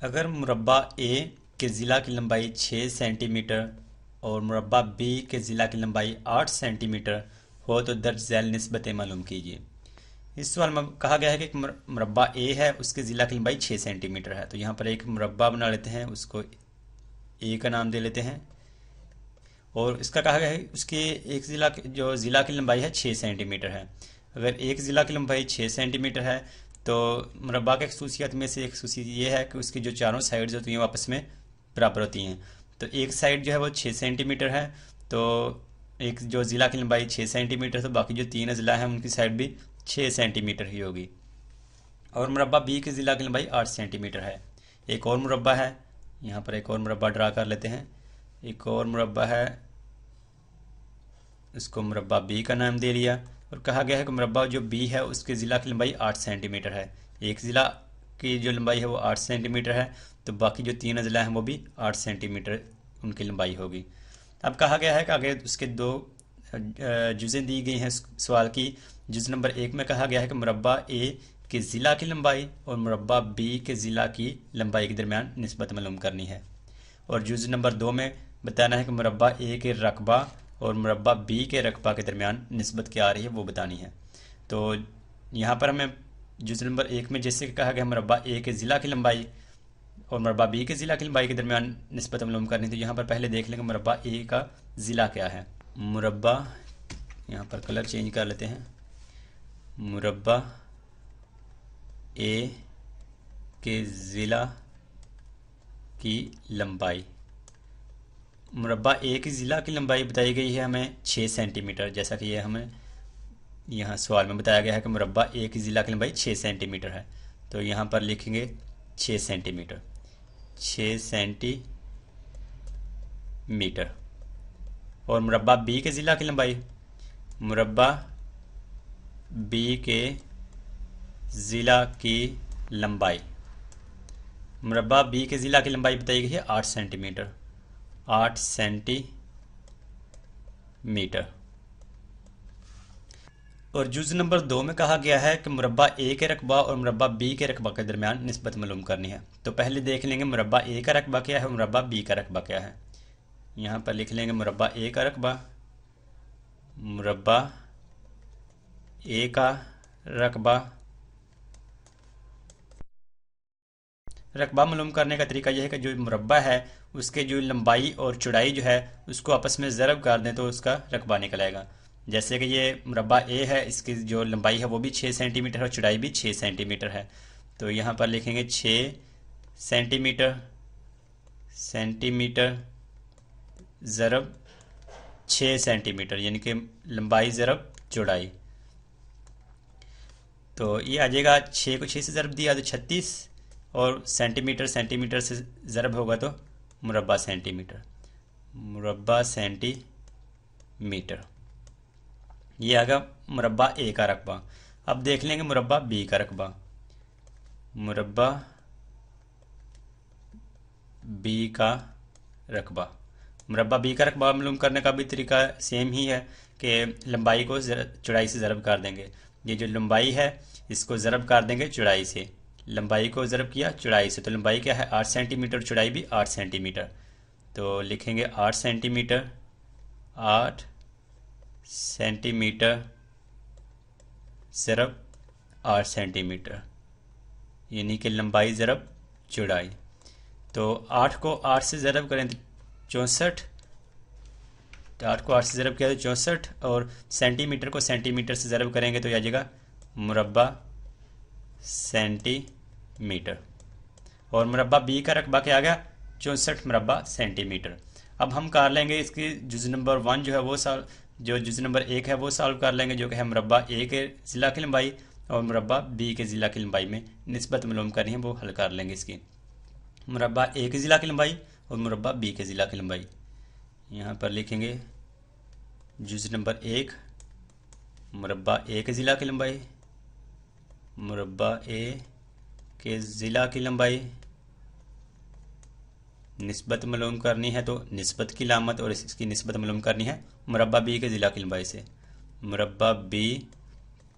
अगर मुरब्बा ए के ज़िला की लंबाई 6 सेंटीमीटर और मुरब्बा बी के ज़िला की लंबाई 8 सेंटीमीटर हो तो दर्ज झैल निस्बतें मालूम कीजिए। इस सवाल में कहा गया है कि एक मुरब्बा ए है, उसके ज़िला की लंबाई 6 सेंटीमीटर है। तो यहाँ पर एक मुरब्बा बना लेते हैं, उसको ए का नाम दे लेते हैं। और इसका कहा गया है उसके एक ज़िला की लंबाई है 6 सेंटीमीटर है। अगर एक ज़िला की लंबाई 6 सेंटीमीटर है तो मुरब्बा की खसूसियत में से एक खसूसियत ये है कि उसकी जो चारों साइड्स होती हैं वो आपस में बराबर होती हैं। तो एक साइड जो है वो 6 सेंटीमीटर है, तो एक जो ज़िला की लंबाई 6 सेंटीमीटर, तो बाकी जो तीन ज़िला हैं उनकी साइड भी 6 सेंटीमीटर ही होगी। और मुरब्बा बी के ज़िला की लंबाई 8 सेंटीमीटर है। एक और मुरब्बा है, यहाँ पर एक और मुरब्बा ड्रा कर लेते हैं। एक और मुरब्बा है, इसको मुरब्बा बी का नाम दे लिया। और कहा गया है कि मुरब्बा जो बी है उसके ज़िला की लंबाई 8 सेंटीमीटर है। एक ज़िला की जो लंबाई है वो 8 सेंटीमीटर है, तो बाकी जो तीन ज़िला हैं वो भी 8 सेंटीमीटर उनकी लंबाई होगी। अब कहा गया है कि आगे उसके दो जुज़ें दी गई हैं सवाल की। जुज़ नंबर 1 में कहा गया है कि मुरब्बा ए के ज़िला की लंबाई और मुरब्बा बी के ज़िला की लंबाई के दरमियान निस्बत मालूम करनी है। और जुज़ नंबर 2 में बताना है कि मुरब्बा ए के रकबा और मुरब्बा बी के रकबा के दरमियान निस्बत क्या आ रही है वो बतानी है। तो यहाँ पर हमें जुज़ नंबर 1 में जैसे कहा गया मुरब्बा ए के ज़िला की लंबाई और मुरब्बा बी के ज़िला की लंबाई के दरमियान निस्बत मालूम करनी थी। यहाँ पर पहले देख लेंगे मुरब्बा ए का ज़िला क्या है। मुरब्बा, यहाँ पर कलर चेंज कर लेते हैं। मुरब्बा ए के ज़िला की लंबाई, मुरब्बा ए की ज़िला की लंबाई बताई गई है हमें 6 सेंटीमीटर, जैसा कि ये हमें यहाँ सवाल में बताया गया है कि मुरब्बा ए की ज़िला की लंबाई 6 सेंटीमीटर है। तो यहाँ पर लिखेंगे 6 सेंटीमीटर, 6 सेंटीमीटर। और मुरब्बा बी के ज़िला की लंबाई, मुरब्बा बी के ज़िला की लंबाई, मुरब्बा बी के ज़िला की लंबाई बताई गई है 8 सेंटीमीटर, 8 सेंटीमीटर। और जुज़ नंबर 2 में कहा गया है कि मुरब्बा ए के रकबा और मुरब्बा बी के रकबा के दरमियान निस्बत मालूम करनी है। तो पहले देख लेंगे मुरब्बा ए का रकबा क्या है, मुरब्बा बी का रकबा क्या है। यहाँ पर लिख लेंगे मुरब्बा ए का रकबा, मुरब्बा ए का रकबा। रकबा मालूम करने का तरीका यह है कि जो मुरब्बा है उसके जो लंबाई और चौड़ाई जो है उसको आपस में ज़रब कर दें तो उसका रकबा निकल आएगा। जैसे कि ये मुरब्बा ए है, इसकी जो लंबाई है वो भी 6 सेंटीमीटर और चौड़ाई भी 6 सेंटीमीटर है। तो यहाँ पर लिखेंगे 6 सेंटीमीटर, सेंटीमीटर ज़रब 6 सेंटीमीटर, यानी कि लंबाई ज़रब चौड़ाई। तो ये आ जाएगा, 6 को 6 से ज़रब दिया तो 36, और सेंटीमीटर सेंटीमीटर से ज़रब होगा तो मुरब्बा सेंटीमीटर, मुरब्बा सेंटीमीटर। ये आ गया मुरब्बा ए का रकबा। अब देख लेंगे मुरब्बा बी का रकबा। मुरब्बा बी का रकबा, मुरब्बा बी का रकबा मालूम करने का भी तरीका सेम ही है कि लंबाई को चौड़ाई से ज़रब कर देंगे। ये जो लंबाई है इसको ज़रब कर देंगे चौड़ाई से, लंबाई को ज़रब किया चौड़ाई से, तो लंबाई क्या है 8 सेंटीमीटर, चौड़ाई भी 8 सेंटीमीटर। तो लिखेंगे 8 सेंटीमीटर, 8 सेंटीमीटर ज़रब 8 सेंटीमीटर, यानी कि लंबाई ज़रब चौड़ाई। तो 8 को 8 से ज़रब करें तो 64, तो 8 को 8 से ज़रब किया तो 64, और सेंटीमीटर को सेंटीमीटर से ज़रब करेंगे तो आ जाएगा मुरब्बा सेंटीमीटर। और मुरब्बा बी का रकबा क्या आ गया 64 मुरब्बा सेंटीमीटर। अब हम कर लेंगे इसकी जुज़ नंबर 1 जो है वो जो जुज़ नंबर 1 है वो सॉल्व कर लेंगे, जो कि है मुरब्बा ए के ज़िला की लंबाई और मुरब्बा बी के ज़िला की लंबाई में निस्बत मालूम करनी है, वो हल कर लेंगे इसकी। मुरब्बा ए के ज़िला की लंबाई और मुरब्बा बी के ज़िला की लंबाई, यहाँ पर लिखेंगे जुज़ नंबर 1, मुरब्बा ए के ज़िला की लंबाई, मुरब्बा ए के ज़िला की लंबाई, निस्बत मालूम करनी है तो निस्बत की लामत और इसकी निस्बत मालूम करनी है मुरब्बा बी के ज़िला की लंबाई से। मुरब्बा बी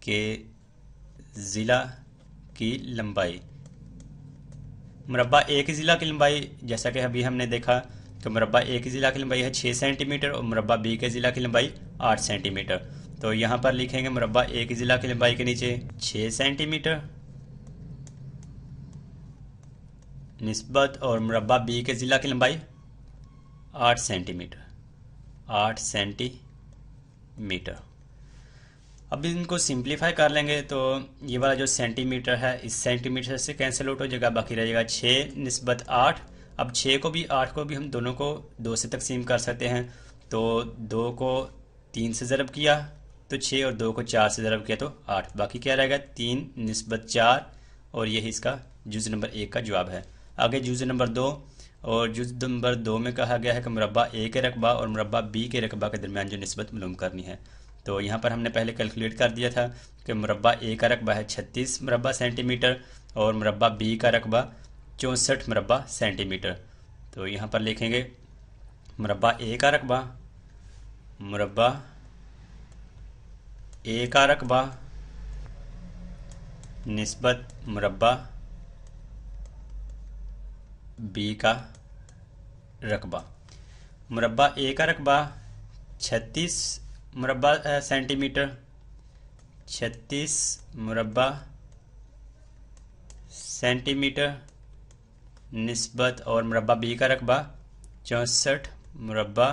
के ज़िला की लंबाई, मुरब्बा ए की ज़िला की लंबाई, जैसा कि अभी हमने देखा कि मुरब्बा ए की ज़िला की लंबाई है 6 सेंटीमीटर और मुरब्बा बी के ज़िला की लंबाई 8 सेंटीमीटर। तो यहाँ पर लिखेंगे मुरब्बा ए की ज़िला की लंबाई के नीचे 6 सेंटीमीटर निस्बत और मुरब्बा बी के ज़िला की लंबाई 8 सेंटीमीटर 8 सेंटीमीटर। अब इनको सिंप्लीफाई कर लेंगे तो ये वाला जो सेंटीमीटर है इस सेंटीमीटर से कैंसिल आउट हो जाएगा, बाकी रह जाएगा 6 निस्बत 8। अब 6 को भी 8 को भी हम दोनों को 2 से तकसीम कर सकते हैं। तो 2 को 3 से ज़रब किया तो 6 और 2 को 4 से ज़रब किया तो 8, बाकी क्या रहेगा 3 निस्बत 4 और यही इसका जुज़ नंबर 1 का जवाब है। आगे जुज़ नंबर 2, और जुज़ नंबर 2 में कहा गया है कि मुरब्बा ए के रकबा और मुरब्बा बी के रकबा के दरमियान जो निस्बत मालूम करनी है। तो यहाँ पर हमने पहले कैलकुलेट कर दिया था कि मुरब्बा ए का रकबा है 36 मुरब्बा सेंटीमीटर और मुरब्बा बी का रकबा 64 मुरब्बा सेंटीमीटर। तो यहाँ पर लिखेंगे मुरब्बा ए का रकबा, मुरब्बा ए का रकबा निस्बत मुरब्बा बी का रकबा। मुरब्बा ए का रकबा 36 मुरब्बा सेंटीमीटर, 36 मुरब्बा सेंटीमीटर निस्बत और मुरब्बा बी का रकबा 64 मुरब्बा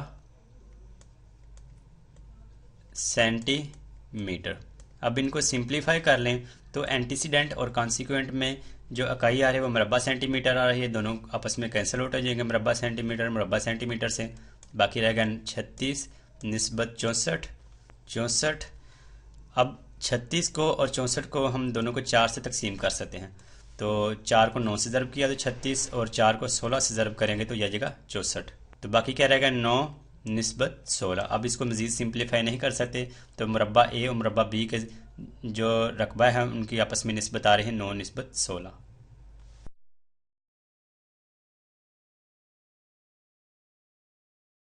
सेंटीमीटर। अब इनको सिंप्लीफाई कर लें तो एंटीसीडेंट और कॉन्सिक्वेंट में जो इकाई आ रही है वो मुरब्बा सेंटीमीटर आ रही है, दोनों आपस में कैंसिल आउट हो जाएंगे मुरब्बा सेंटीमीटर से, बाकी रहेगा 36 निस्बत 64। अब 36 को और 64 को हम दोनों को 4 से तकसीम कर सकते हैं। तो 4 को 9 से ज़रब किया तो 36 और 4 को 16 से ज़रब करेंगे तो यह जाएगा 64। तो बाकी क्या रहेगा 9 निस्बत 16। अब इसको मज़ीद सिंप्लीफाई नहीं कर सकते तो मुरब्बा ए और मुरब्बा बी के जो रकबा है उनकी आपस में निस्बत आ रही है 9 निस्बत 16।